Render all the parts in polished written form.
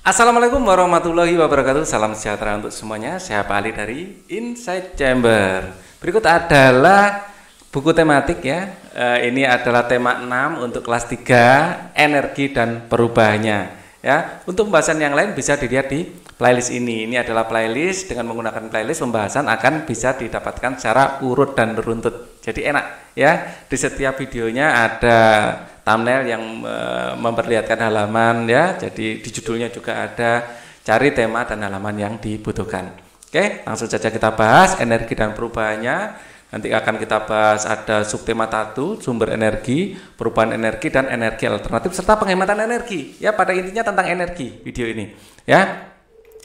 Assalamualaikum warahmatullahi wabarakatuh. Salam sejahtera untuk semuanya. Saya Pak Ali dari Inside Chamber. Berikut adalah buku tematik ya. Ini adalah tema 6 untuk kelas 3, energi dan perubahannya. Ya, untuk pembahasan yang lain bisa dilihat di playlist ini. Ini adalah playlist, dengan menggunakan playlist pembahasan akan bisa didapatkan secara urut dan runtut. Jadi enak ya. Di setiap videonya ada thumbnail yang memperlihatkan halaman ya. Jadi di judulnya juga ada cari tema dan halaman yang dibutuhkan. Oke, langsung saja kita bahas energi dan perubahannya. Nanti akan kita bahas ada subtema 1, sumber energi, perubahan energi dan energi alternatif serta penghematan energi. Ya, pada intinya tentang energi video ini. Ya.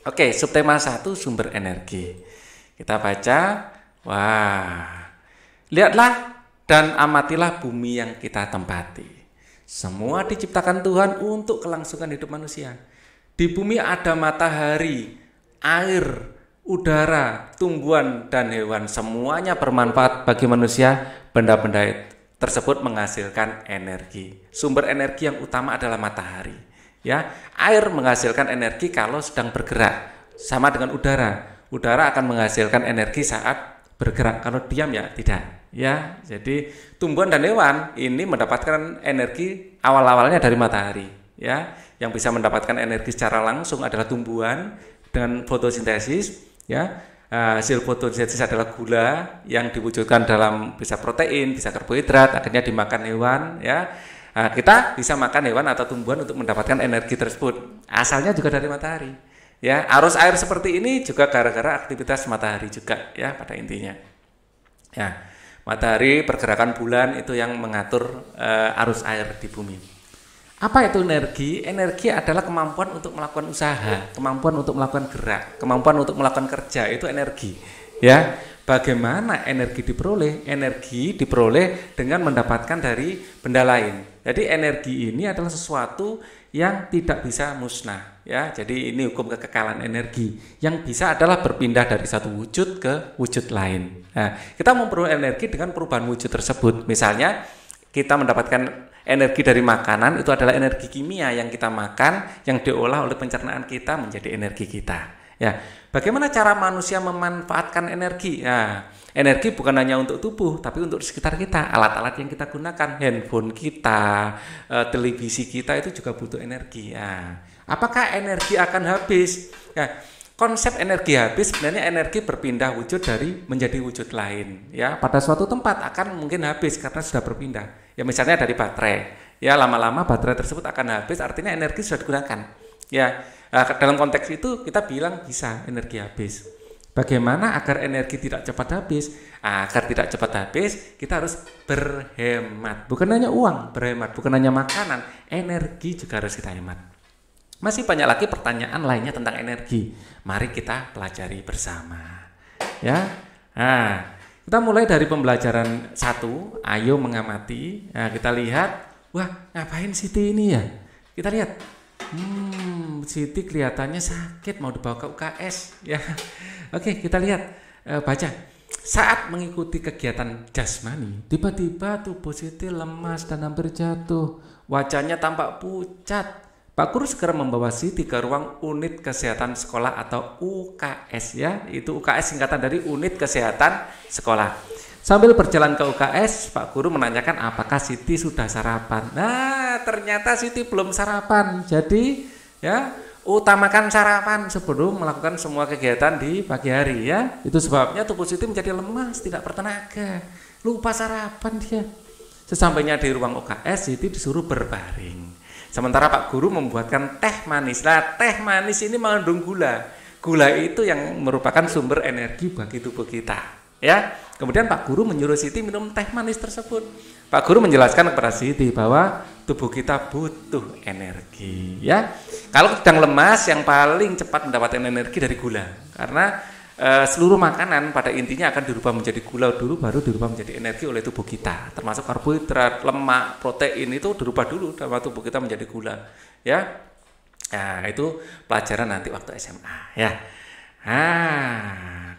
Oke, subtema 1, sumber energi. Kita baca. Wah. Lihatlah dan amatilah bumi yang kita tempati. Semua diciptakan Tuhan untuk kelangsungan hidup manusia. Di bumi ada matahari, air, udara, tumbuhan, dan hewan. Semuanya bermanfaat bagi manusia. Benda-benda tersebut menghasilkan energi. Sumber energi yang utama adalah matahari. Ya, air menghasilkan energi kalau sedang bergerak. Sama dengan udara. Udara akan menghasilkan energi saat bergerak. Kalau diam ya tidak. Ya, jadi tumbuhan dan hewan ini mendapatkan energi awal-awalnya dari matahari. Ya, yang bisa mendapatkan energi secara langsung adalah tumbuhan dengan fotosintesis. Ya, hasil fotosintesis adalah gula yang diwujudkan dalam bisa protein, bisa karbohidrat, akhirnya dimakan hewan. Ya, kita bisa makan hewan atau tumbuhan untuk mendapatkan energi tersebut. Asalnya juga dari matahari. Ya, arus air seperti ini juga gara-gara aktivitas matahari juga. Ya, pada intinya. Ya, matahari, pergerakan bulan itu yang mengatur arus air di bumi. Apa itu energi? Energi adalah kemampuan untuk melakukan usaha, kemampuan untuk melakukan gerak, kemampuan untuk melakukan kerja, itu energi. Ya, bagaimana energi diperoleh? Energi diperoleh dengan mendapatkan dari benda lain. Jadi energi ini adalah sesuatu yang tidak bisa musnah. Ya, jadi ini hukum kekekalan energi. Yang bisa adalah berpindah dari satu wujud ke wujud lain. Nah, kita memperoleh energi dengan perubahan wujud tersebut. Misalnya kita mendapatkan energi dari makanan, itu adalah energi kimia yang kita makan, yang diolah oleh pencernaan kita menjadi energi kita. Ya, bagaimana cara manusia memanfaatkan energi? Ya, energi bukan hanya untuk tubuh, tapi untuk sekitar kita. Alat-alat yang kita gunakan, handphone kita, televisi kita itu juga butuh energi. Ya, apakah energi akan habis? Ya, konsep energi habis sebenarnya energi berpindah wujud dari menjadi wujud lain. Ya, pada suatu tempat akan mungkin habis karena sudah berpindah. Ya, misalnya dari baterai. Ya, lama-lama baterai tersebut akan habis, artinya energi sudah digunakan. Ya, dalam konteks itu kita bilang bisa energi habis. Bagaimana agar energi tidak cepat habis? Agar tidak cepat habis, kita harus berhemat. Bukan hanya uang, berhemat. Bukan hanya makanan, energi juga harus kita hemat. Masih banyak lagi pertanyaan lainnya tentang energi. Mari kita pelajari bersama. Ya. Nah, kita mulai dari pembelajaran 1, ayo mengamati. Nah, kita lihat, wah, ngapain Siti ini ya? Kita lihat. Siti kelihatannya sakit, mau dibawa ke UKS ya. Oke, kita lihat, baca. Saat mengikuti kegiatan jasmani, tiba-tiba tubuh Siti lemas dan hampir jatuh. Wajahnya tampak pucat. Pak Guru segera membawa Siti ke ruang unit kesehatan sekolah atau UKS ya. Itu UKS singkatan dari unit kesehatan sekolah. Sambil berjalan ke UKS, Pak Guru menanyakan apakah Siti sudah sarapan. Nah, ternyata Siti belum sarapan. Jadi, ya, utamakan sarapan sebelum melakukan semua kegiatan di pagi hari ya. Itu sebabnya tubuh Siti menjadi lemas, tidak bertenaga. Lupa sarapan dia. Sesampainya di ruang UKS, Siti disuruh berbaring. Sementara Pak Guru membuatkan teh manis. Nah, teh manis ini mengandung gula. Gula itu yang merupakan sumber energi bagi tubuh kita. Ya. Kemudian Pak Guru menyuruh Siti minum teh manis tersebut. Pak Guru menjelaskan kepada Siti bahwa tubuh kita butuh energi. Ya. Kalau sedang lemas, yang paling cepat mendapatkan energi dari gula. Karena seluruh makanan pada intinya akan dirubah menjadi gula dulu, baru dirubah menjadi energi oleh tubuh kita. Termasuk karbohidrat, lemak, protein itu dirubah dulu dalam tubuh kita menjadi gula. Ya, nah, itu pelajaran nanti waktu SMA. Ya,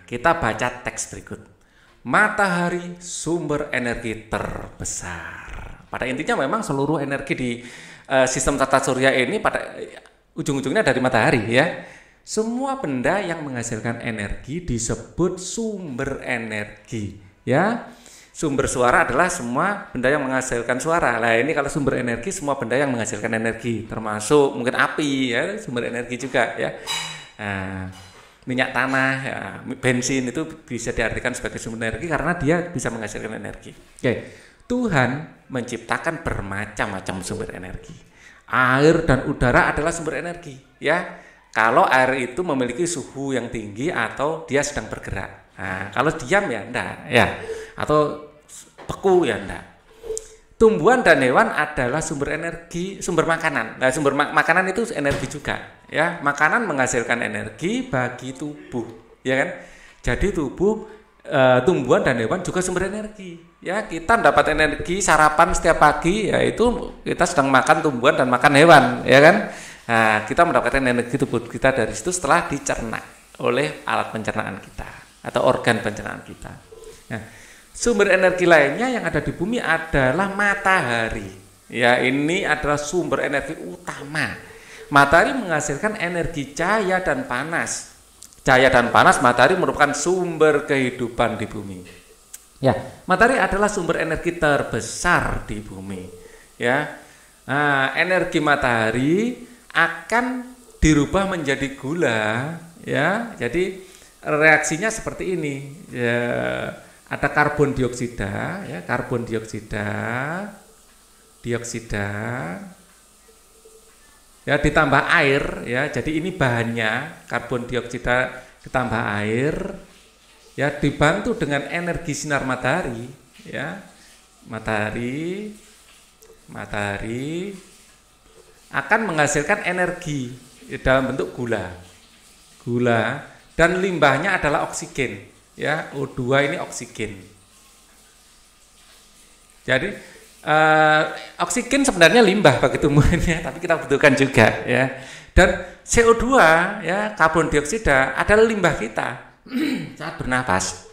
kita baca teks berikut. Matahari sumber energi terbesar. Pada intinya memang seluruh energi di sistem tata surya ini pada ujung-ujungnya dari matahari ya. Semua benda yang menghasilkan energi disebut sumber energi ya. Sumber suara adalah semua benda yang menghasilkan suara. Nah, ini kalau sumber energi semua benda yang menghasilkan energi, termasuk mungkin api ya, sumber energi juga ya. Nah, minyak tanah, ya, bensin itu bisa diartikan sebagai sumber energi karena dia bisa menghasilkan energi. Oke. Tuhan menciptakan bermacam-macam sumber energi. Air dan udara adalah sumber energi, ya. Kalau air itu memiliki suhu yang tinggi atau dia sedang bergerak. Nah, kalau diam ya enggak, ya. Atau beku ya enggak. Tumbuhan dan hewan adalah sumber energi, sumber makanan. Nah, sumber makanan itu energi juga, ya. Makanan menghasilkan energi bagi tubuh, ya kan? Jadi tumbuhan dan hewan juga sumber energi. Ya, kita dapat energi sarapan setiap pagi, yaitu kita sedang makan tumbuhan dan makan hewan, ya kan? Nah, kita mendapatkan energi tubuh kita dari situ setelah dicerna oleh alat pencernaan kita atau organ pencernaan kita. Nah, sumber energi lainnya yang ada di bumi adalah matahari. Ya, ini adalah sumber energi utama. Matahari menghasilkan energi cahaya dan panas. Cahaya dan panas matahari merupakan sumber kehidupan di bumi. Ya, matahari adalah sumber energi terbesar di bumi. Ya, nah, energi matahari akan dirubah menjadi gula. Ya, jadi reaksinya seperti ini. Ya, ada karbon dioksida, ya, karbon dioksida, ya ditambah air, ya. Jadi ini bahannya karbon dioksida ditambah air, ya, dibantu dengan energi sinar matahari, ya. Matahari akan menghasilkan energi dalam bentuk gula, dan limbahnya adalah oksigen, ya. O2 ini oksigen. Jadi oksigen sebenarnya limbah bagi tumbuhannya, tapi kita butuhkan juga, ya. Dan CO2, ya, karbon dioksida adalah limbah kita saat bernapas.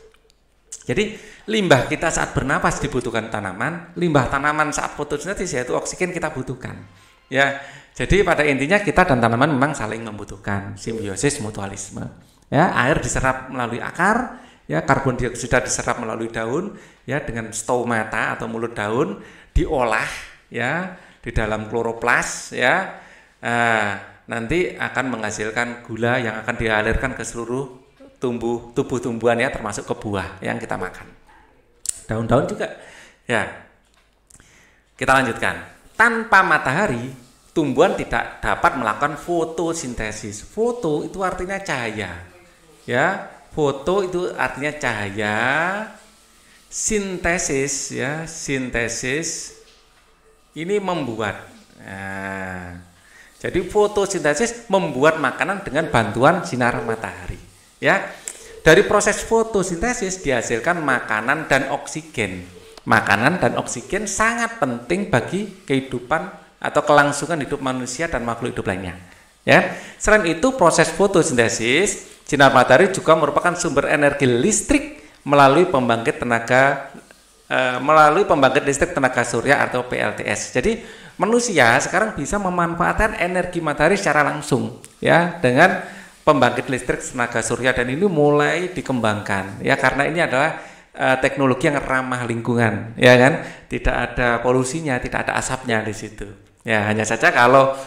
Jadi limbah kita saat bernapas dibutuhkan tanaman, limbah tanaman saat fotosintesis yaitu oksigen kita butuhkan. Ya, jadi pada intinya kita dan tanaman memang saling membutuhkan, simbiosis mutualisme. Ya, air diserap melalui akar, ya, karbon dioksida diserap melalui daun, ya, dengan stomata atau mulut daun, diolah, ya, di dalam kloroplas, ya. Nanti akan menghasilkan gula yang akan dialirkan ke seluruh tubuh tumbuhan, ya, termasuk ke buah yang kita makan. Daun-daun juga, ya. Kita lanjutkan. Tanpa matahari, tumbuhan tidak dapat melakukan fotosintesis. Foto itu artinya cahaya, ya. Foto itu artinya cahaya. Sintesis, ya, sintesis ini membuat. Nah, jadi fotosintesis membuat makanan dengan bantuan sinar matahari, ya. Dari proses fotosintesis dihasilkan makanan dan oksigen. Makanan dan oksigen sangat penting bagi kehidupan atau kelangsungan hidup manusia dan makhluk hidup lainnya. Ya, selain itu proses fotosintesis, sinar matahari juga merupakan sumber energi listrik melalui pembangkit listrik tenaga surya atau PLTS. Jadi manusia sekarang bisa memanfaatkan energi matahari secara langsung, ya, dengan pembangkit listrik tenaga surya, dan ini mulai dikembangkan, ya, karena ini adalah teknologi yang ramah lingkungan, ya kan, tidak ada polusinya, tidak ada asapnya di situ. Ya, hanya saja kalau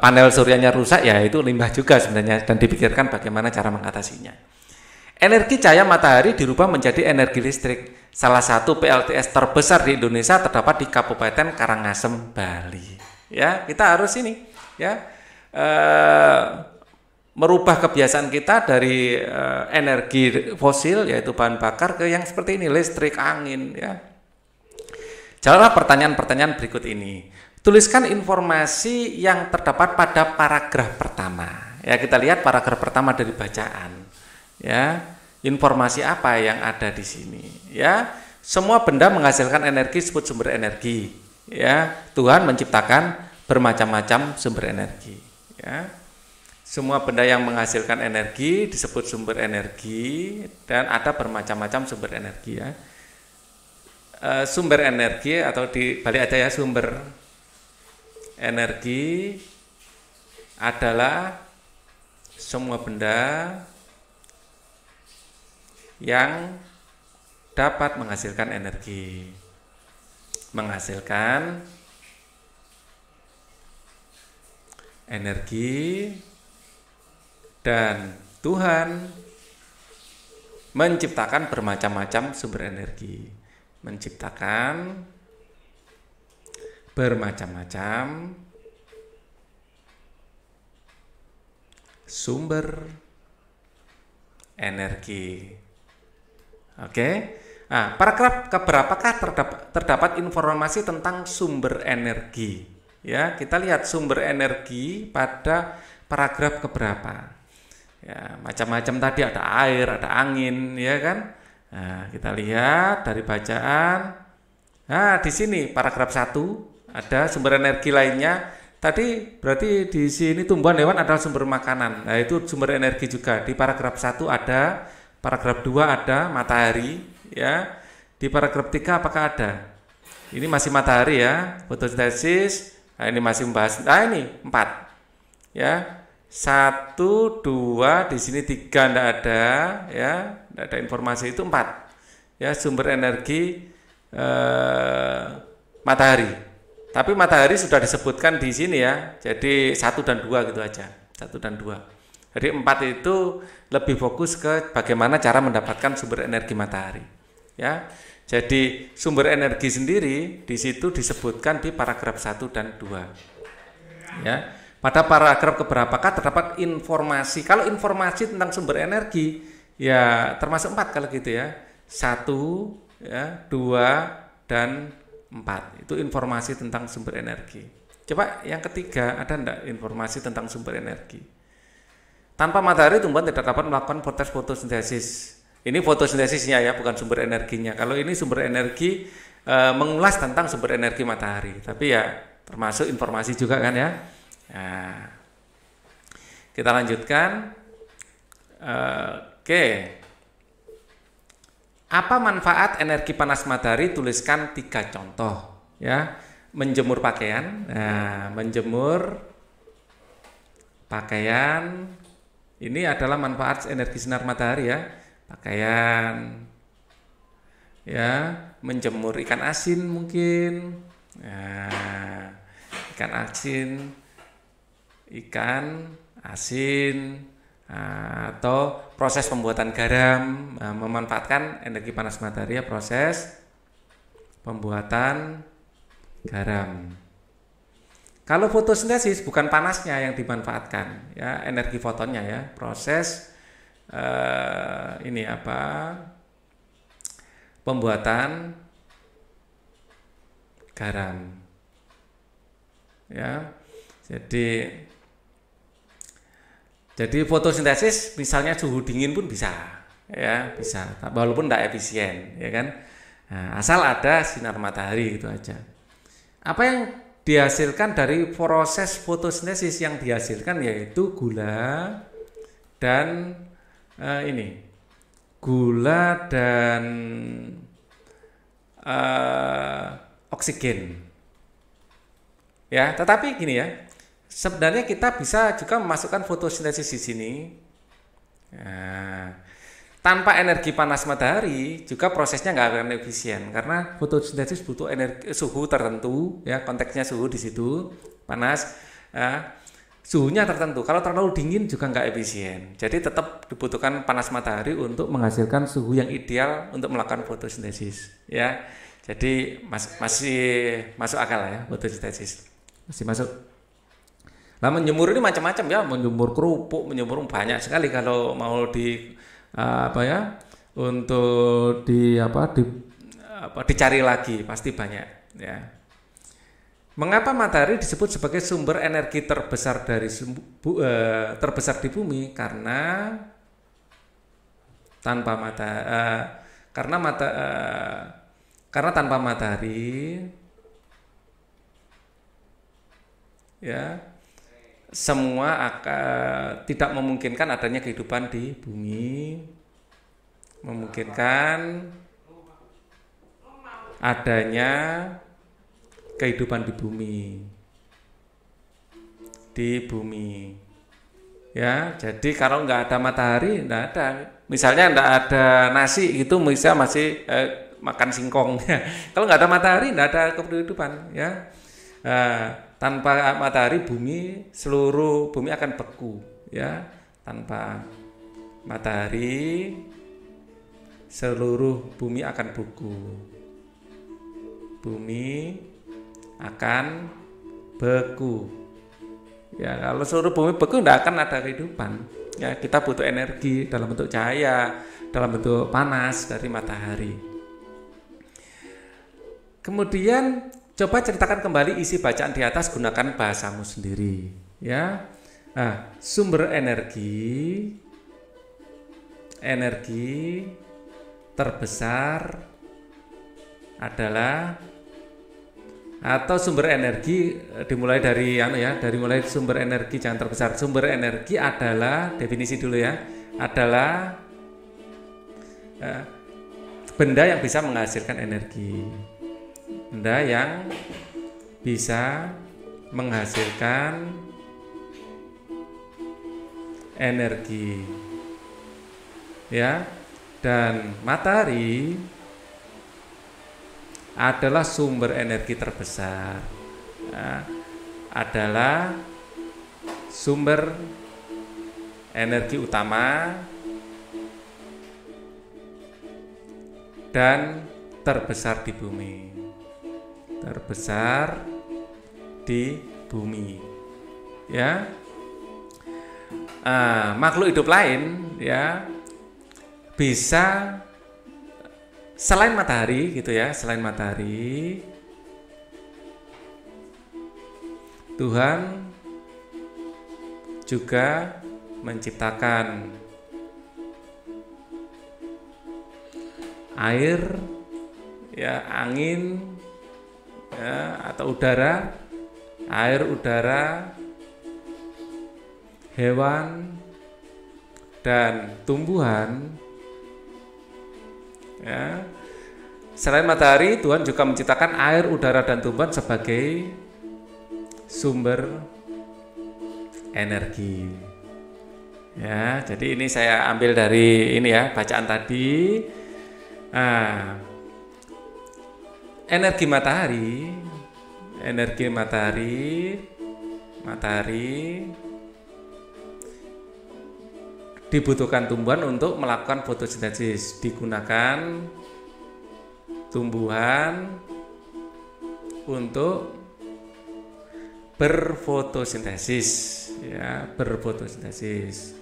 panel suryanya rusak, ya itu limbah juga sebenarnya, dan dipikirkan bagaimana cara mengatasinya. Energi cahaya matahari dirubah menjadi energi listrik. Salah satu PLTS terbesar di Indonesia terdapat di Kabupaten Karangasem, Bali. Ya, kita harus ini, ya, merubah kebiasaan kita dari energi fosil yaitu bahan bakar ke yang seperti ini, listrik, angin, ya. Jawablah pertanyaan-pertanyaan berikut ini. Tuliskan informasi yang terdapat pada paragraf pertama. Ya, kita lihat paragraf pertama dari bacaan. Ya, informasi apa yang ada di sini? Ya, semua benda menghasilkan energi disebut sumber energi. Ya, Tuhan menciptakan bermacam-macam sumber energi. Ya. Semua benda yang menghasilkan energi disebut sumber energi, dan ada bermacam-macam sumber energi, ya. Sumber energi atau dibalik aja, ya, sumber energi adalah semua benda yang dapat menghasilkan energi. Menghasilkan energi, dan Tuhan menciptakan bermacam-macam sumber energi. Menciptakan bermacam-macam sumber energi. Oke. Nah, paragraf keberapakah terdapat informasi tentang sumber energi? Ya, kita lihat sumber energi pada paragraf keberapa. Ya, macam-macam tadi, ada air, ada angin, ya kan? Nah, kita lihat dari bacaan. Nah, di sini paragraf 1 ada sumber energi lainnya. Tadi berarti di sini tumbuhan hewan adalah sumber makanan. Nah, itu sumber energi juga. Di paragraf 1 ada, paragraf 2 ada matahari, ya. Di paragraf 3 apakah ada? Ini masih matahari ya, fotosintesis. Nah, ini masih membahas. Nah, ini 4. Ya. 1, 2, di sini 3 enggak ada, ya. Enggak ada informasi, itu 4. Ya, sumber energi matahari. Tapi matahari sudah disebutkan di sini ya. Jadi 1 dan 2 gitu aja. 1 dan 2. Jadi 4 itu lebih fokus ke bagaimana cara mendapatkan sumber energi matahari. Ya. Jadi sumber energi sendiri di situ disebutkan di paragraf 1 dan 2. Ya. Pada paragraf keberapakah terdapat informasi? Kalau informasi tentang sumber energi ya termasuk 4 kalau gitu ya. 1, ya, 2 dan 4. Itu informasi tentang sumber energi. Coba yang ketiga, ada enggak informasi tentang sumber energi? Tanpa matahari tumbuhan tidak dapat melakukan proses fotosintesis. Ini fotosintesisnya ya, bukan sumber energinya. Kalau ini sumber energi mengulas tentang sumber energi matahari. Tapi ya termasuk informasi juga kan ya. Nah, kita lanjutkan. Oke. Apa manfaat energi panas matahari? Tuliskan 3 contoh ya. Menjemur pakaian. Nah, menjemur pakaian ini adalah manfaat energi sinar matahari ya. Pakaian, ya, menjemur ikan asin mungkin, nah, ikan asin, atau proses pembuatan garam, memanfaatkan energi panas matahari ya, proses pembuatan garam. Kalau fotosintesis bukan panasnya yang dimanfaatkan, ya, energi fotonnya ya, proses ini apa? Pembuatan garam. Ya. Jadi fotosintesis misalnya suhu dingin pun bisa, ya, bisa. Walaupun tidak efisien, ya kan? Nah, asal ada sinar matahari gitu aja. Apa yang dihasilkan dari proses fotosintesis? Yang dihasilkan yaitu gula dan gula dan oksigen. Ya, tetapi gini ya, sebenarnya kita bisa juga memasukkan fotosintesis di sini. Nah, tanpa energi panas matahari juga prosesnya nggak akan efisien karena fotosintesis butuh energi suhu tertentu, ya, konteksnya suhu di situ panas. Suhunya tertentu. Kalau terlalu dingin juga nggak efisien. Jadi tetap dibutuhkan panas matahari untuk menghasilkan suhu yang ideal untuk melakukan fotosintesis. Ya, jadi masih masuk akal ya fotosintesis. Masih masuk. Nah, menjemur ini macam-macam ya. Menjemur kerupuk, menjemur banyak sekali kalau mau untuk dicari lagi pasti banyak. Ya. Mengapa matahari disebut sebagai sumber energi terbesar terbesar di bumi? Karena tanpa matahari, ya, semua tidak memungkinkan adanya kehidupan di bumi, memungkinkan adanya kehidupan di bumi. di bumi. Ya, jadi kalau nggak ada matahari, nggak ada. Misalnya nggak ada nasi itu bisa masih makan singkong. Kalau nggak ada matahari, nggak ada kehidupan. Ya, tanpa matahari seluruh bumi akan beku. Ya, tanpa matahari seluruh bumi akan beku. Bumi akan beku. Ya, kalau seluruh bumi beku tidak akan ada kehidupan. Ya, kita butuh energi dalam bentuk cahaya, dalam bentuk panas dari matahari. Kemudian coba ceritakan kembali isi bacaan di atas, gunakan bahasamu sendiri. Ya, sumber energi terbesar adalah, atau sumber energi dimulai dari mulai sumber energi jangan terbesar. Sumber energi adalah, definisi dulu ya, adalah benda yang bisa menghasilkan energi. Benda yang bisa menghasilkan energi. Ya, dan matahari adalah sumber energi terbesar, adalah sumber energi utama dan terbesar di bumi. Ya, makhluk hidup lain ya bisa selain matahari gitu ya, selain matahari, Tuhan juga menciptakan air, ya, angin, ya, atau udara, air, udara, hewan, dan tumbuhan. Ya. Selain matahari, Tuhan juga menciptakan air, udara, dan tumbuhan sebagai sumber energi. Ya, jadi ini saya ambil dari ini ya, bacaan tadi. Energi matahari dibutuhkan tumbuhan untuk melakukan fotosintesis, digunakan tumbuhan untuk berfotosintesis, ya, berfotosintesis.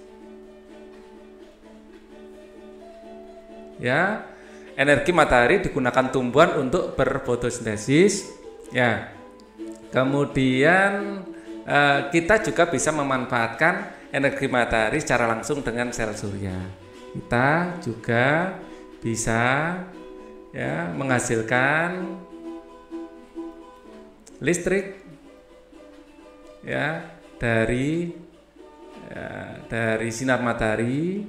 Ya, energi matahari digunakan tumbuhan untuk berfotosintesis. Ya, kemudian kita juga bisa memanfaatkan energi matahari secara langsung dengan sel surya. Kita juga bisa ya menghasilkan listrik ya dari sinar matahari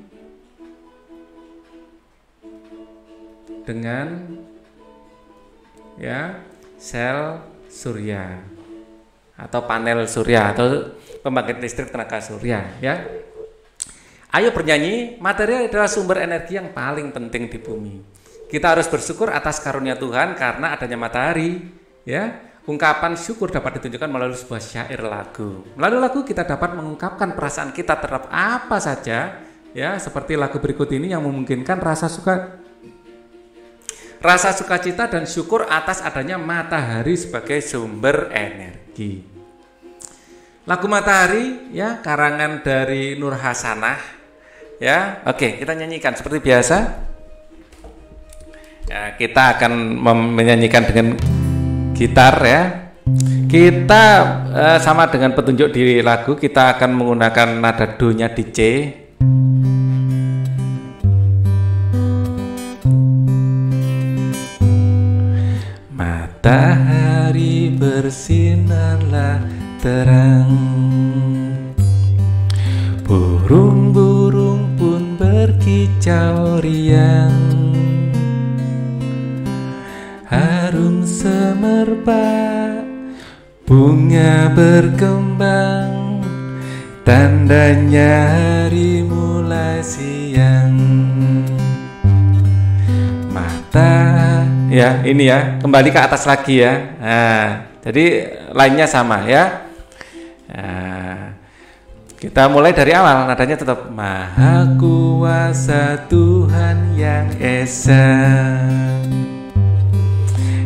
dengan ya sel surya atau panel surya atau pembangkit listrik tenaga surya ya. Ayo bernyanyi, materi adalah sumber energi yang paling penting di bumi. Kita harus bersyukur atas karunia Tuhan karena adanya matahari ya. Ungkapan syukur dapat ditunjukkan melalui sebuah syair lagu. Melalui lagu kita dapat mengungkapkan perasaan kita terhadap apa saja ya, seperti lagu berikut ini yang memungkinkan rasa sukacita dan syukur atas adanya matahari sebagai sumber energi. Lagu Matahari ya, karangan dari Nur Hasanah ya. Oke, kita nyanyikan seperti biasa ya, kita akan menyanyikan dengan gitar ya. Kita sama dengan petunjuk di lagu, kita akan menggunakan nada do-nya di C. Matahari bersinarlah terang, burung-burung pun berkicau riang, harum semerbak bunga berkembang, tandanya hari mulai siang. Mata, ya ini ya, kembali ke atas lagi ya. Nah, jadi lainnya sama ya. Nah, kita mulai dari awal, nadanya tetap Maha Kuasa Tuhan yang Esa,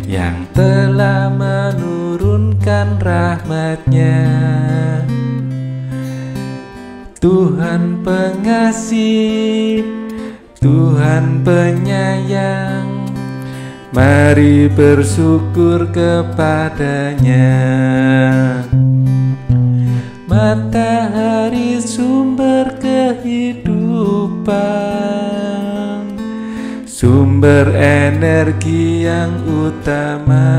yang telah menurunkan rahmat-Nya. Tuhan pengasih, Tuhan penyayang, mari bersyukur kepada-Nya. Matahari sumber kehidupan, sumber energi yang utama.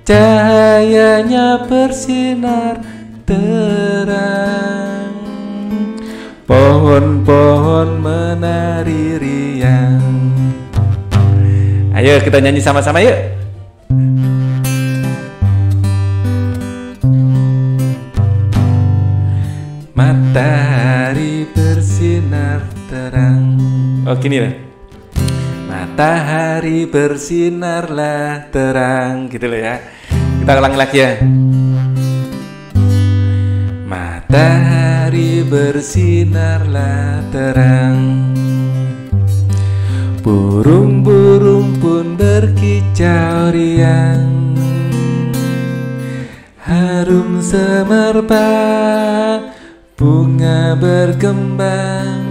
Cahayanya bersinar terang, pohon-pohon menari riang. Ayo kita nyanyi sama-sama yuk. Matahari bersinar terang. Oh gini lah. Matahari bersinarlah terang, gitu loh ya. Kita ulangi lagi ya. Matahari bersinarlah terang, burung-burung pun berkicau riang, harum semerbak bunga berkembang,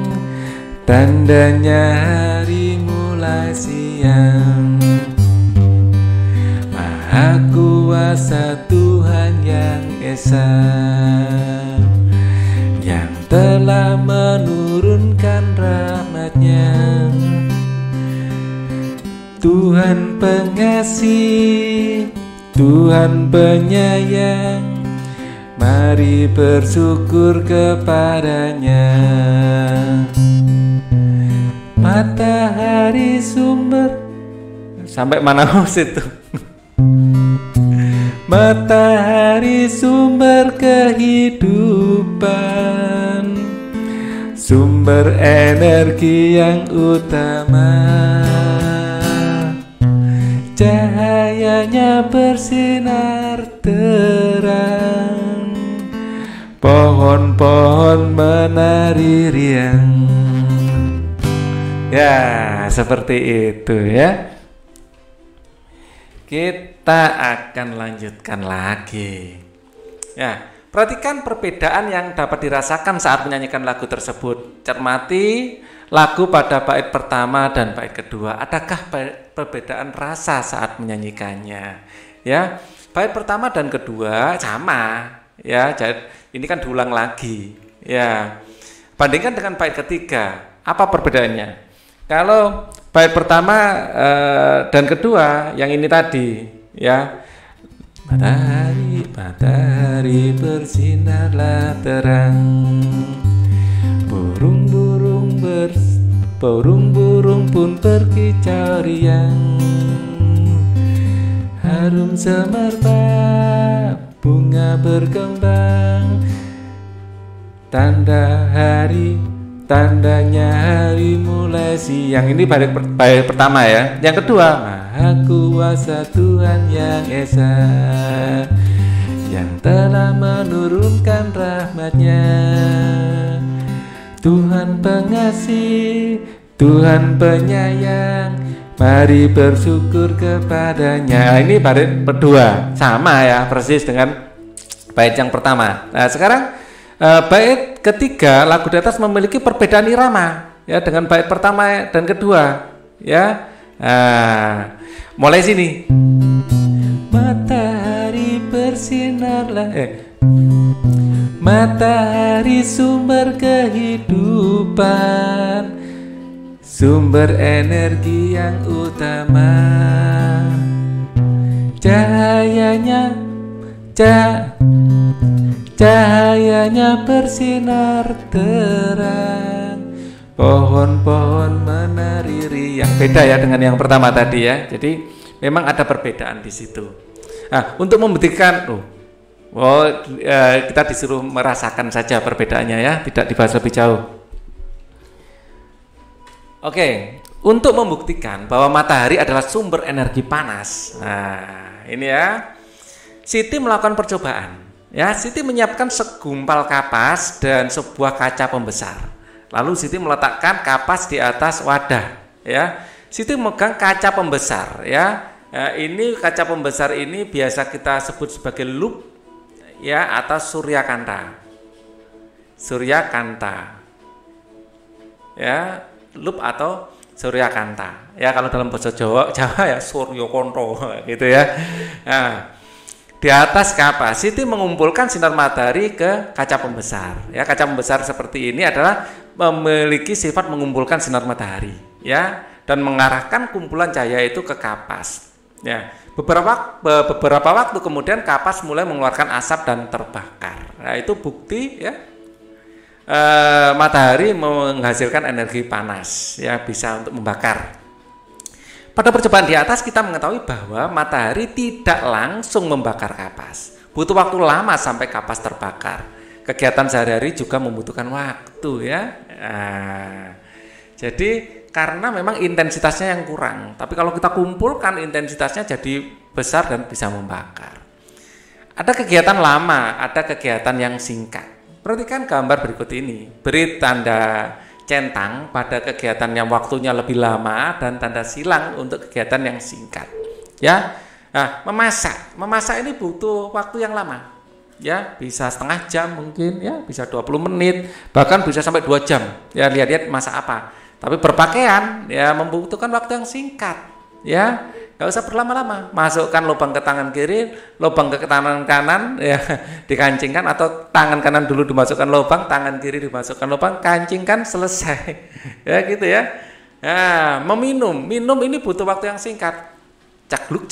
tandanya hari mulai siang. Maha Kuasa Tuhan yang Esa, yang telah menurunkan rahmat-Nya. Tuhan pengasih, Tuhan penyayang, mari bersyukur kepada-Nya. Matahari sumber, sampai mana situ? Matahari sumber kehidupan, sumber energi yang utama. Cahayanya bersinar terang, pohon-pohon menari riang. Ya, seperti itu ya. Kita akan lanjutkan lagi. Ya, perhatikan perbedaan yang dapat dirasakan saat menyanyikan lagu tersebut. Cermati lagu pada bait pertama dan bait kedua. Adakah perbedaan rasa saat menyanyikannya? Ya, bait pertama dan kedua sama. Ya, jadi ini kan diulang lagi. Ya, bandingkan dengan bait ketiga. Apa perbedaannya? Kalau bait pertama dan kedua yang ini tadi, ya. Matahari bersinarlah terang, burung-burung pun berkicau riang, harum semerbak bunga berkembang, tandanya hari mulai siang. Ini bait pertama ya. Yang kedua, Maha Kuasa Tuhan yang Esa, yang telah menurunkan rahmat-Nya. Tuhan pengasih, Tuhan penyayang, mari bersyukur kepada-Nya. Ini bait kedua, sama ya, persis dengan bait yang pertama. Nah sekarang bait ketiga lagu di atas memiliki perbedaan irama ya dengan bait pertama dan kedua ya. Mulai sini. Matahari bersinarlah, matahari sumber kehidupan, sumber energi yang utama. Cahayanya bersinar terang, pohon-pohon menari riang. Beda ya dengan yang pertama tadi ya. Jadi memang ada perbedaan di situ. Nah, untuk membuktikan, kita disuruh merasakan saja perbedaannya ya, tidak dibahas lebih jauh. Oke, untuk membuktikan bahwa matahari adalah sumber energi panas. Nah, ini ya. Siti melakukan percobaan. Ya, Siti menyiapkan segumpal kapas dan sebuah kaca pembesar. Lalu Siti meletakkan kapas di atas wadah. Ya, Siti memegang kaca pembesar. Ya, ini kaca pembesar ini biasa kita sebut sebagai lup, ya, atau suryakanta. Suryakanta. Ya, lup atau suryakanta. Ya, kalau dalam bahasa Jawa ya suryokonto gitu ya. Nah, di atas kapas Siti mengumpulkan sinar matahari ke kaca pembesar. Ya, kaca pembesar seperti ini adalah memiliki sifat mengumpulkan sinar matahari, ya, dan mengarahkan kumpulan cahaya itu ke kapas. Ya, beberapa waktu kemudian kapas mulai mengeluarkan asap dan terbakar. Nah, itu bukti ya, matahari menghasilkan energi panas, ya, bisa untuk membakar. Pada percobaan di atas kita mengetahui bahwa matahari tidak langsung membakar kapas. Butuh waktu lama sampai kapas terbakar. Kegiatan sehari-hari juga membutuhkan waktu ya. Jadi karena memang intensitasnya yang kurang, tapi kalau kita kumpulkan intensitasnya jadi besar dan bisa membakar. Ada kegiatan lama, ada kegiatan yang singkat. Perhatikan gambar berikut ini. Beri tanda centang pada kegiatan yang waktunya lebih lama dan tanda silang untuk kegiatan yang singkat. Ya, nah, memasak ini butuh waktu yang lama. Ya, bisa setengah jam mungkin, ya, bisa 20 menit, bahkan bisa sampai 2 jam. Ya, lihat-lihat masak apa. Tapi berpakaian ya membutuhkan waktu yang singkat, ya, nggak usah berlama-lama. Masukkan lubang ke tangan kiri, lubang ke tangan kanan, ya, dikancingkan, atau tangan kanan dulu dimasukkan lubang, tangan kiri dimasukkan lubang, kancingkan, selesai. Ya gitu ya. Nah, minum ini butuh waktu yang singkat. Cagluk,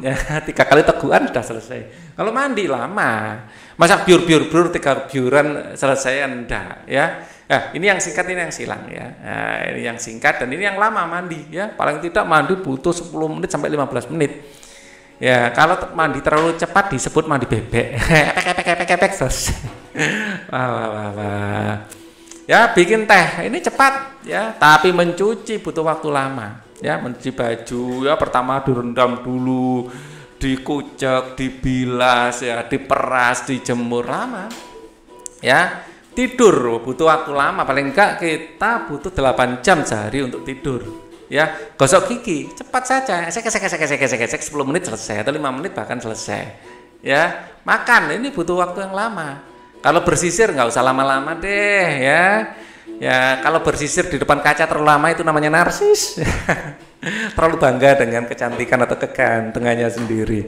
ya, 3 kali tegukan sudah selesai. Kalau mandi lama, masak biur 3 biuran selesai enggak, ya. Nah, ini yang singkat, ini yang silang ya. Nah, ini yang singkat dan ini yang lama mandi ya. Paling tidak mandi butuh 10 menit sampai 15 menit. Ya, kalau mandi terlalu cepat disebut mandi bebek. Epek selesai. Wah. Ya, bikin teh ini cepat ya, tapi mencuci butuh waktu lama. Ya, mencuci baju ya pertama direndam dulu, dikucek, dibilas ya, diperas, dijemur, lama. Ya. Tidur butuh waktu lama, paling enggak kita butuh 8 jam sehari untuk tidur. Ya, gosok gigi cepat saja, sek 10 menit selesai atau 5 menit bahkan selesai. Ya, makan ini butuh waktu yang lama. Kalau bersisir nggak usah lama-lama deh ya. Ya, kalau bersisir di depan kaca terlalu lama itu namanya narsis. Terlalu bangga dengan kecantikan atau kegantengannya sendiri.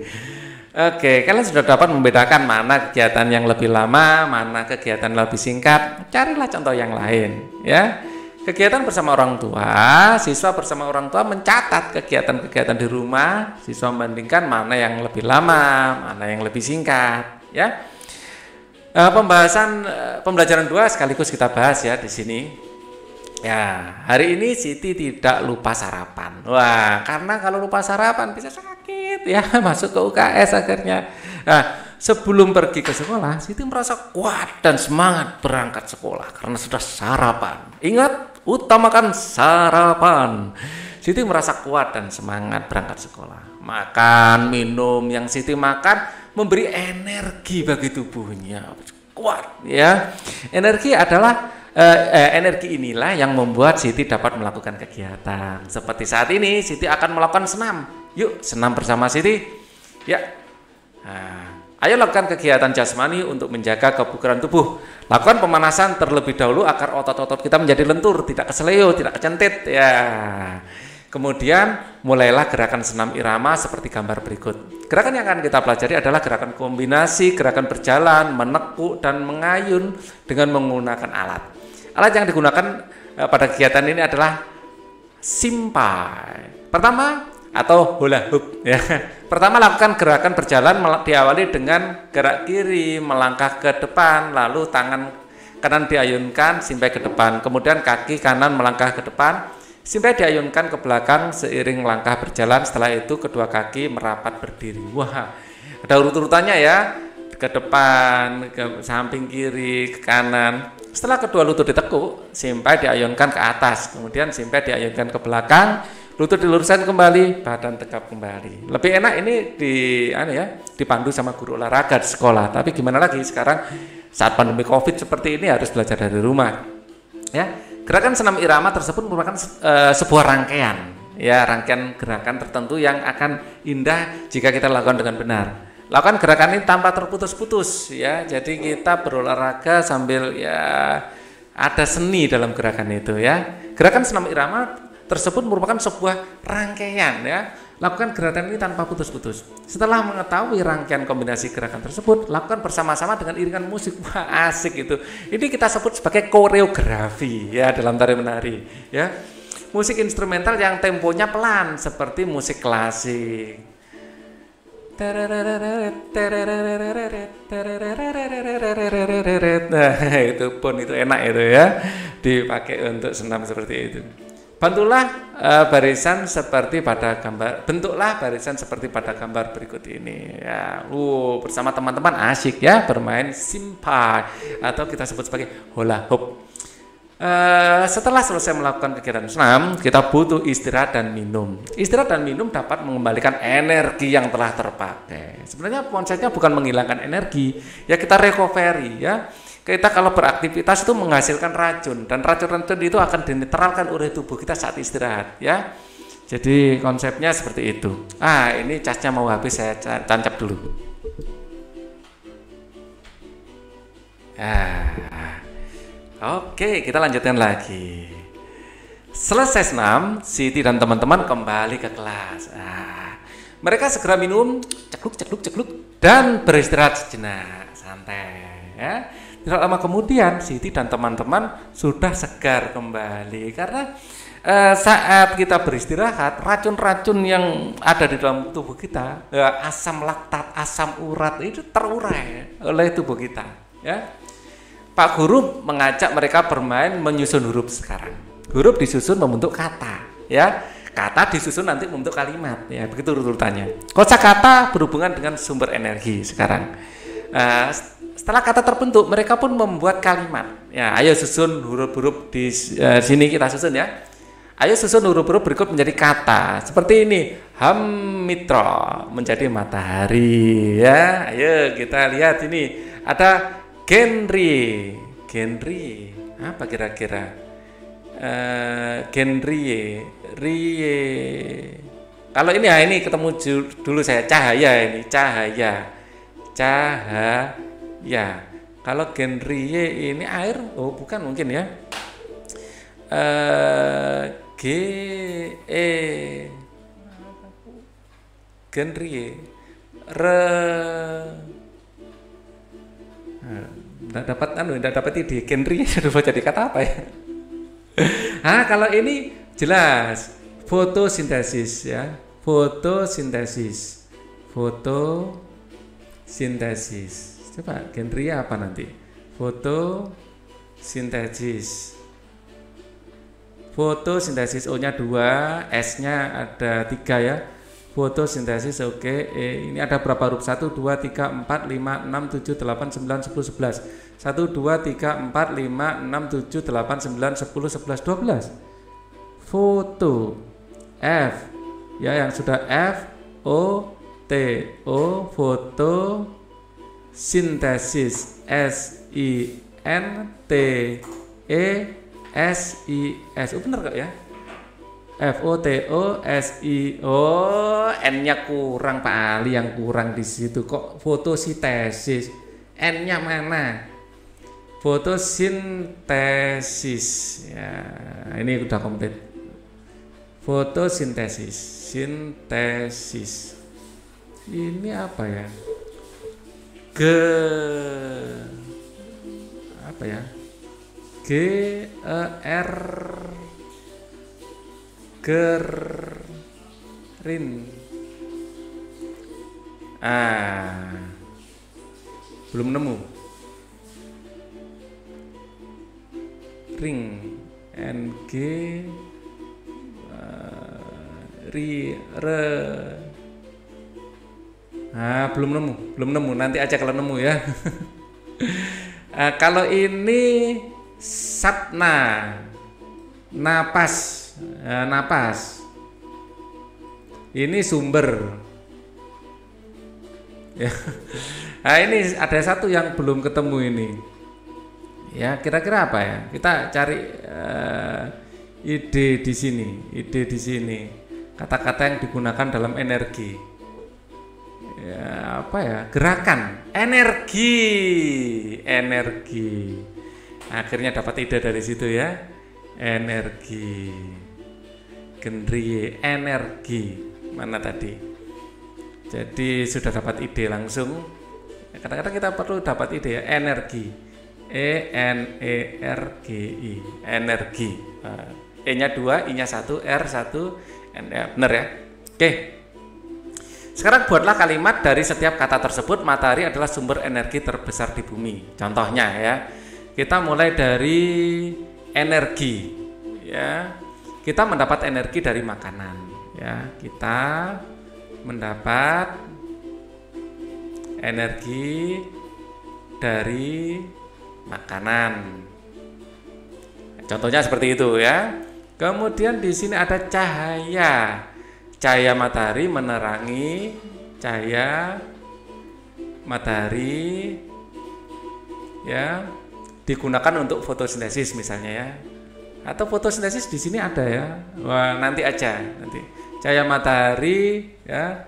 Oke, kalian sudah dapat membedakan mana kegiatan yang lebih lama, mana kegiatan lebih singkat. Carilah contoh yang lain, ya. Kegiatan bersama orang tua, siswa bersama orang tua mencatat kegiatan-kegiatan di rumah, siswa membandingkan mana yang lebih lama, mana yang lebih singkat, ya. Pembelajaran 2 sekaligus kita bahas ya di sini. Ya, hari ini Siti tidak lupa sarapan. Wah, karena kalau lupa sarapan bisa sakit ya, masuk ke UKS akhirnya. Nah, sebelum pergi ke sekolah, Siti merasa kuat dan semangat berangkat sekolah karena sudah sarapan. Ingat, utamakan sarapan. Siti merasa kuat dan semangat berangkat sekolah. Makan, minum yang Siti makan memberi energi bagi tubuhnya. Kuat ya. Energi adalah energi inilah yang membuat Siti dapat melakukan kegiatan. Seperti saat ini Siti akan melakukan senam. Yuk senam bersama Siti. Ya. Nah, ayo lakukan kegiatan jasmani untuk menjaga kebugaran tubuh. Lakukan pemanasan terlebih dahulu agar otot-otot kita menjadi lentur, tidak keseleo, tidak kecentit. Ya. Kemudian mulailah gerakan senam irama seperti gambar berikut. Gerakan yang akan kita pelajari adalah gerakan kombinasi, gerakan berjalan, menekuk, dan mengayun dengan menggunakan alat. Alat yang digunakan pada kegiatan ini adalah simpai. Pertama, atau hula hoop. Ya. Pertama, lakukan gerakan berjalan diawali dengan gerak kiri melangkah ke depan, lalu tangan kanan diayunkan simpai ke depan, kemudian kaki kanan melangkah ke depan, simpai diayunkan ke belakang seiring langkah berjalan. Setelah itu kedua kaki merapat berdiri. Wah, Ada urut-urutannya ya, ke depan, ke samping kiri, ke kanan. Setelah kedua lutut ditekuk, simpai diayunkan ke atas, kemudian simpai diayunkan ke belakang, lutut diluruskan kembali, badan tegap kembali. Lebih enak ini dipandu sama guru olahraga di sekolah. Tapi gimana lagi sekarang saat pandemi Covid seperti ini harus belajar dari rumah. Ya, gerakan senam irama tersebut merupakan sebuah rangkaian, ya rangkaian gerakan tertentu yang akan indah jika kita lakukan dengan benar. Lakukan gerakan ini tanpa terputus-putus, ya. Jadi kita berolahraga sambil ya ada seni dalam gerakan itu, ya. Gerakan senam irama tersebut merupakan sebuah rangkaian, ya. Lakukan gerakan ini tanpa putus-putus. Setelah mengetahui rangkaian kombinasi gerakan tersebut, lakukan bersama-sama dengan iringan musik. Wah, asik itu. Ini kita sebut sebagai koreografi ya dalam tari menari, ya. Musik instrumental yang temponya pelan seperti musik klasik. Nah, itu pun itu enak itu ya, dipakai untuk senam seperti itu. Bentuklah barisan seperti pada gambar berikut ini ya. Bersama teman-teman asik ya bermain simpai atau kita sebut sebagai hula hoop. Setelah selesai melakukan kegiatan senam, kita butuh istirahat dan minum. Istirahat dan minum dapat mengembalikan energi yang telah terpakai. Sebenarnya konsepnya bukan menghilangkan energi, ya kita recovery ya. Kita kalau beraktivitas itu menghasilkan racun dan racun-racun itu akan dinetralkan oleh tubuh kita saat istirahat ya. Jadi konsepnya seperti itu. Ini casnya mau habis, saya tancap dulu. Oke, kita lanjutkan lagi. Selesai senam, Siti dan teman-teman kembali ke kelas. Mereka segera minum, cekluk, dan beristirahat sejenak, santai ya. Tidak lama kemudian Siti dan teman-teman sudah segar kembali karena saat kita beristirahat, racun-racun yang ada di dalam tubuh kita, asam laktat, asam urat itu terurai oleh tubuh kita. Ya, Pak Guru mengajak mereka bermain menyusun huruf sekarang. Huruf disusun membentuk kata, ya. Kata disusun nanti membentuk kalimat, ya. Begitu urutannya. Kosakata berhubungan dengan sumber energi sekarang. Setelah kata terbentuk, mereka pun membuat kalimat. Ya, ayo susun huruf-huruf di sini kita susun ya. Ayo susun huruf-huruf berikut menjadi kata. Seperti ini, Hammitro menjadi matahari. Ya, ayo kita lihat ini. Ada Genri apa kira-kira? Genrie. Kalau ini ketemu dulu saya cahaya ini cahaya. Kalau Genrie ini air, bukan mungkin ya. Genrie. Tidak dapat ide. Genrie sudah jadi kata apa ya? Kalau ini jelas fotosintesis ya. Fotosintesis. Coba Genria apa nanti? Fotosintesis O-nya 2, S-nya ada 3 ya. Fotosintesis oke. Ini ada berapa huruf? 1 2 3 4 5 6 7 8 9 10 11. 1 2 3 4 5 6 7 8 9 10 11. 12. Foto F ya, yang sudah F O T O, foto sintesis S I N T E S I S. Benar gak ya? F O T O S I O, N-nya kurang Pak Ali, yang kurang di situ kok fotosintesis. N-nya mana? Fotosintesis. Ya, ini udah komplit. Fotosintesis. Ini apa ya? Gerin. Belum nemu. Ring. NG Belum nemu. Nanti aja kalau nemu ya. Kalau ini sapna, napas, napas. Ini sumber. Ya. Nah, ini ada satu yang belum ketemu ini. Ya, kira-kira apa ya? Kita cari ide di sini. Kata-kata yang digunakan dalam energi. Ya, apa ya? Gerakan, energi. Akhirnya dapat ide dari situ ya. Energi. Gendrie, energi. Mana tadi? Jadi sudah dapat ide langsung. Kadang-kadang kita perlu dapat ide ya, energi. ENERGI, energi. E-nya 2, I-nya 1, R1, N ya, benar ya. Oke. Sekarang buatlah kalimat dari setiap kata tersebut. Matahari adalah sumber energi terbesar di bumi. Contohnya ya. Kita mulai dari energi ya. Kita mendapat energi dari makanan ya. Kita mendapat energi dari makanan. Contohnya seperti itu ya. Kemudian di sini ada cahaya. Cahaya matahari menerangi, cahaya matahari ya digunakan untuk fotosintesis misalnya ya. Atau fotosintesis di sini ada ya. Wah, nanti aja nanti. Cahaya matahari ya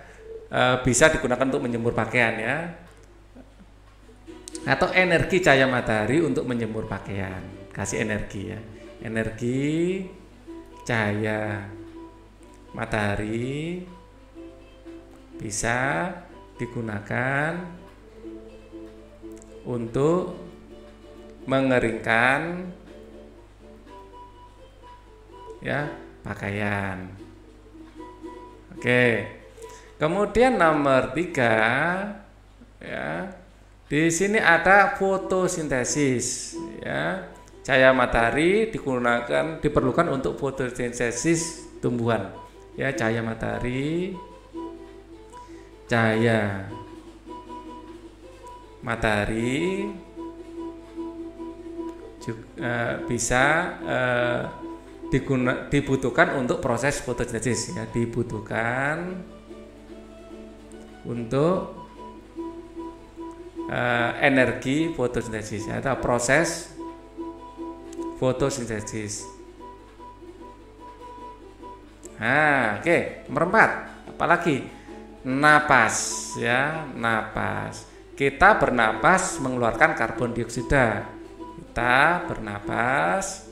bisa digunakan untuk menjemur pakaian ya. Atau energi cahaya matahari untuk menjemur pakaian. Kasih energi ya. Energi cahaya matahari bisa digunakan untuk mengeringkan ya pakaian. Oke. Kemudian nomor 3 ya. Di sini ada fotosintesis ya. Cahaya matahari diperlukan untuk fotosintesis tumbuhan. Ya, cahaya matahari juga, bisa dibutuhkan untuk proses fotosintesis ya, dibutuhkan untuk energi fotosintesis atau proses fotosintesis. Nah, oke, nomor 4. Apalagi? Napas ya, napas. Kita bernapas mengeluarkan karbon dioksida. Kita bernapas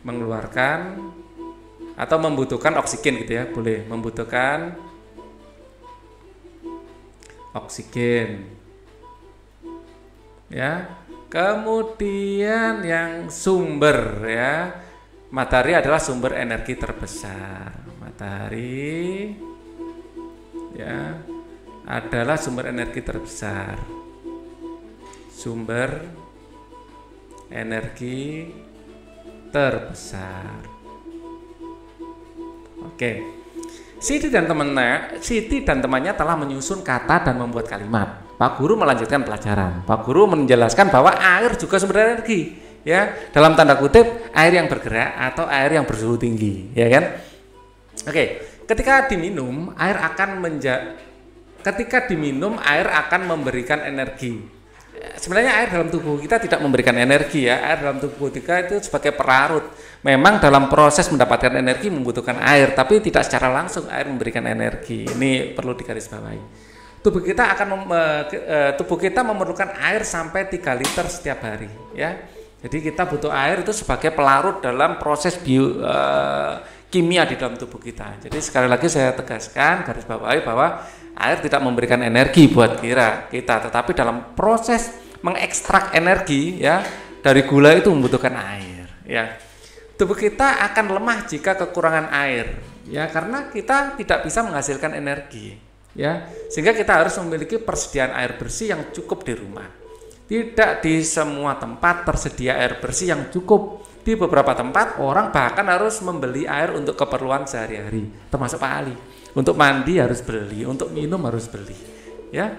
mengeluarkan atau membutuhkan oksigen gitu ya, boleh membutuhkan oksigen. Ya. Kemudian yang sumber ya. Matahari adalah sumber energi terbesar. Matahari ya adalah sumber energi terbesar. Sumber energi terbesar. Oke. Siti dan temannya telah menyusun kata dan membuat kalimat. Pak Guru melanjutkan pelajaran. Pak Guru menjelaskan bahwa air juga sumber energi, ya. Dalam tanda kutip, air yang bergerak atau air yang bersuhu tinggi, ya kan? Oke, ketika diminum, air akan memberikan energi. Sebenarnya air dalam tubuh kita tidak memberikan energi ya. Air dalam tubuh kita itu sebagai perlarut. Memang dalam proses mendapatkan energi membutuhkan air, tapi tidak secara langsung air memberikan energi. Ini perlu digarisbawahi. Tubuh kita memerlukan air sampai 3 liter setiap hari ya. Jadi kita butuh air itu sebagai pelarut dalam proses kimia di dalam tubuh kita. Jadi sekali lagi saya tegaskan, garis bawahi bahwa air tidak memberikan energi buat kita, tetapi dalam proses mengekstrak energi ya dari gula itu membutuhkan air ya. Tubuh kita akan lemah jika kekurangan air ya, karena kita tidak bisa menghasilkan energi ya, sehingga kita harus memiliki persediaan air bersih yang cukup di rumah. Tidak di semua tempat tersedia air bersih yang cukup. Di beberapa tempat orang bahkan harus membeli air untuk keperluan sehari-hari, termasuk Pak Ali. Untuk mandi harus beli, untuk minum harus beli. Ya.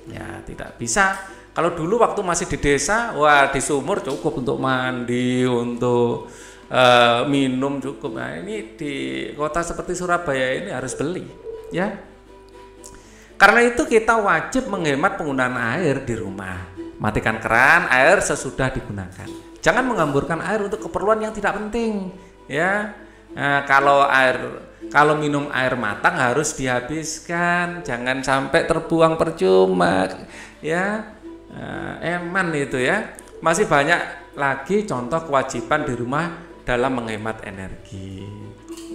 Ya, tidak bisa. Kalau dulu waktu masih di desa, wah di sumur cukup untuk mandi, untuk minum cukup. Nah, ini di kota seperti Surabaya ini harus beli, ya. Karena itu kita wajib menghemat penggunaan air di rumah. Matikan keran, air sesudah digunakan. Jangan menghamburkan air untuk keperluan yang tidak penting, ya. Nah, kalau minum air matang harus dihabiskan, jangan sampai terbuang percuma, ya. Eman itu ya. Masih banyak lagi contoh kewajiban di rumah dalam menghemat energi.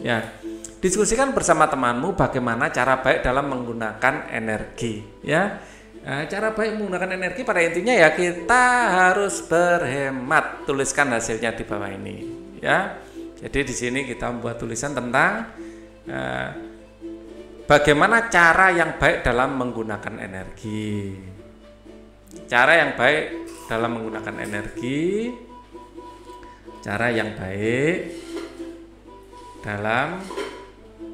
Ya, diskusikan bersama temanmu bagaimana cara baik dalam menggunakan energi, ya. Cara baik menggunakan energi pada intinya ya kita harus berhemat. Tuliskan hasilnya di bawah ini, ya. Jadi di sini kita membuat tulisan tentang bagaimana cara yang baik dalam menggunakan energi. Cara yang baik dalam menggunakan energi. Cara yang baik dalam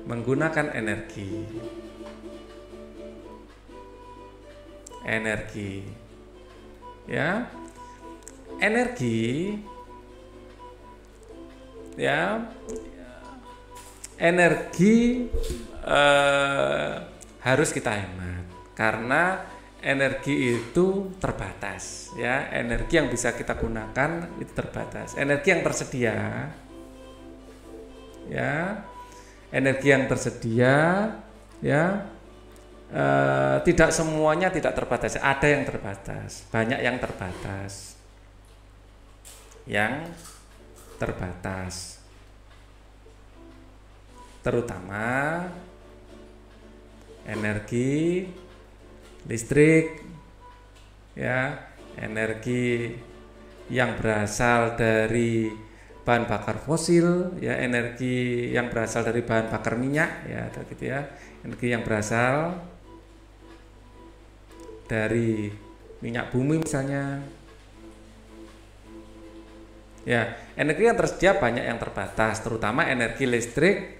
menggunakan energi. Energi. Ya. Energi. Ya, energi harus kita hemat karena energi itu terbatas, ya. Energi yang bisa kita gunakan itu terbatas. Energi yang tersedia, ya, energi yang tersedia, ya, tidak semuanya tidak terbatas. Ada yang terbatas, banyak yang terbatas, terutama energi listrik, ya, energi yang berasal dari bahan bakar fosil, ya, energi yang berasal dari bahan bakar minyak, ya, gitu ya, energi yang berasal dari minyak bumi misalnya. Ya, energi yang tersedia banyak yang terbatas, terutama energi listrik,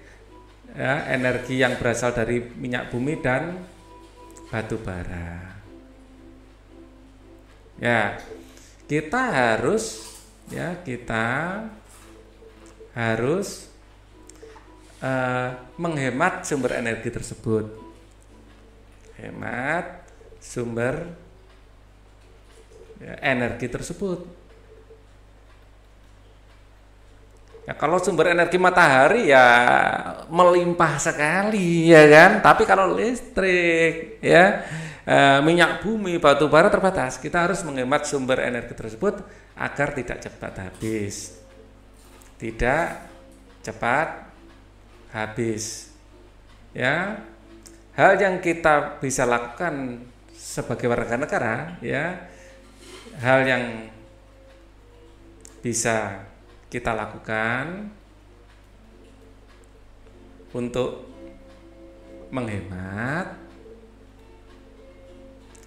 ya, energi yang berasal dari minyak bumi dan batu bara. Ya, kita harus menghemat sumber energi tersebut. Hemat sumber energi tersebut. Ya, kalau sumber energi matahari ya melimpah sekali, ya kan. Tapi kalau listrik, ya, minyak bumi, batu bara terbatas. Kita harus menghemat sumber energi tersebut agar tidak cepat habis. Tidak cepat habis. Ya, hal yang kita bisa lakukan sebagai warga negara, ya, hal yang bisa kita lakukan untuk menghemat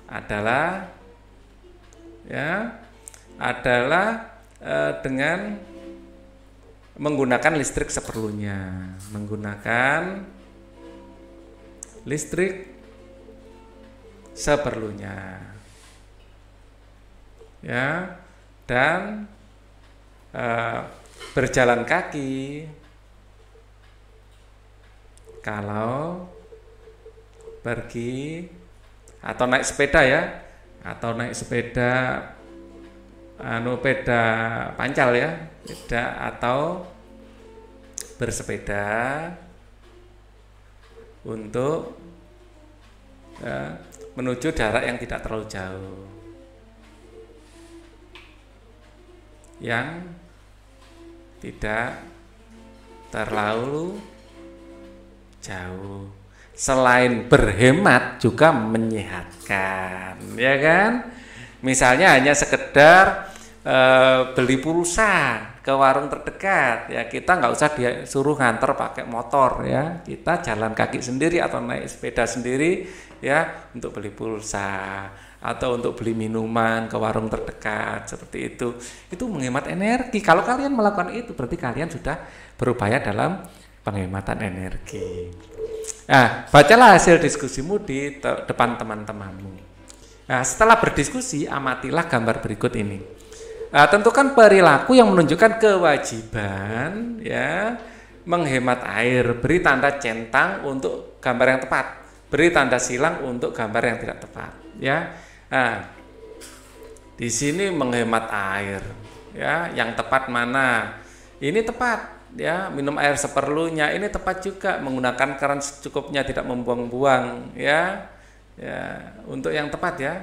adalah dengan menggunakan listrik seperlunya, ya, dan berjalan kaki kalau pergi, atau naik sepeda, ya, atau naik sepeda sepeda pancal, ya, atau bersepeda untuk menuju jarak yang tidak terlalu jauh, yang tidak terlalu jauh. Selain berhemat juga menyehatkan, ya kan? Misalnya hanya sekedar beli pulsa ke warung terdekat, ya, kita nggak usah disuruh nganter pakai motor, ya, kita jalan kaki sendiri atau naik sepeda sendiri, ya, untuk beli pulsa atau untuk beli minuman ke warung terdekat, seperti itu menghemat energi. Kalau kalian melakukan itu berarti kalian sudah berupaya dalam penghematan energi. Nah, bacalah hasil diskusimu di depan teman-temanmu. Nah, setelah berdiskusi, amatilah gambar berikut ini. Tentukan perilaku yang menunjukkan kewajiban, ya, menghemat air. Beri tanda centang untuk gambar yang tepat. Beri tanda silang untuk gambar yang tidak tepat. Ya, nah, di sini menghemat air. Ya, yang tepat mana? Ini tepat. Ya, minum air seperlunya. Ini tepat juga. Menggunakan keran secukupnya, tidak membuang-buang. Ya. Ya, untuk yang tepat ya,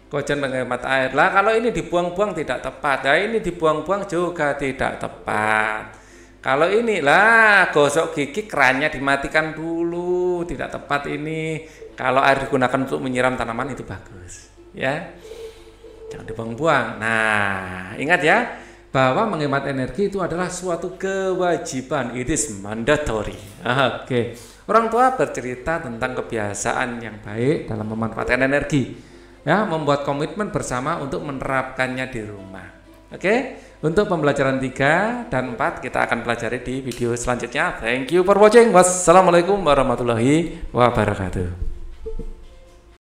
kewajiban menghemat air. Lah kalau ini dibuang-buang tidak tepat. Nah, ini dibuang-buang juga tidak tepat. Kalau ini lah gosok gigi kerannya dimatikan dulu, tidak tepat ini. Kalau air digunakan untuk menyiram tanaman itu bagus, ya. Jangan dibuang-buang. Nah, ingat ya, bahwa menghemat energi itu adalah suatu kewajiban. It is mandatory. Oke. Orang tua bercerita tentang kebiasaan yang baik dalam memanfaatkan energi, ya, membuat komitmen bersama untuk menerapkannya di rumah. Oke, untuk pembelajaran 3 dan 4 kita akan pelajari di video selanjutnya. Thank you for watching. Wassalamualaikum warahmatullahi wabarakatuh.